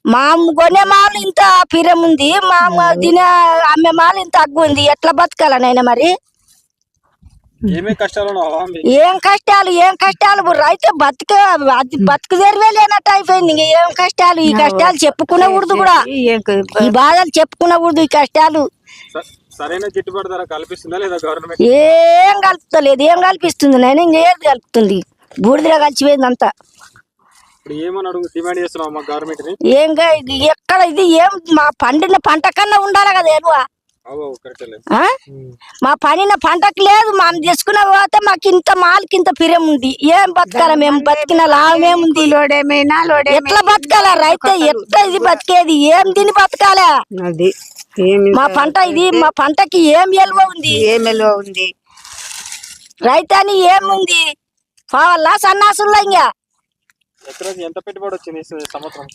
మా కొనే మాలు ఇంత పిరం ఉంది, మా తినే అమ్మే మాలు ఇంత అగ్గు ఉంది. ఎట్లా బతకాలనైనా మరి? ఏం కష్టాలు రైతు బతుకు తెరివే లేనట్టు అయిపోయింది. ఏం కష్టాలు? ఈ కష్టాలు చెప్పుకునకూడదు కూడా, ఈ బాధలు చెప్పుకునకూడదు. ఈ కష్టాలు సరైన గిట్టుబాటు ధర కల్పిస్తుందా లేదా గవర్నమెంట్? ఏం కలుపుతలేదు. ఏం కల్పిస్తుంది? నేను ఇంకేది కలుపుతుంది? బూడిదలో కలిసిపోయింది అంతా. డిమాండ్ చేస్తున్నాం మా గవర్నమెంట్ ని. ఎక్కడ ఇది ఏం మా పండిన పంట కన్నా ఉండాలి కదా ఎరువా? మా పండిన పంటకు లేదు. మనం తీసుకున్న పోతే మాకు ఇంత మాలకి ఇంత పిరం ఉంది. ఏం బతకాల? మేము బతికిన లాభం ఏముంది? ఎట్లా బతకాలా రైతే? ఎట్లా ఇది బతికేది? ఏం తిని బతకాలా? మా పంట ఇది, మా పంటకి ఏం ఎలువ ఉంది? రైతాని ఏముంది? పావల్లా సన్నాసుల్లా ఇంకా ఎంత పెట్టుబడి వచ్చింది సంవత్సరం?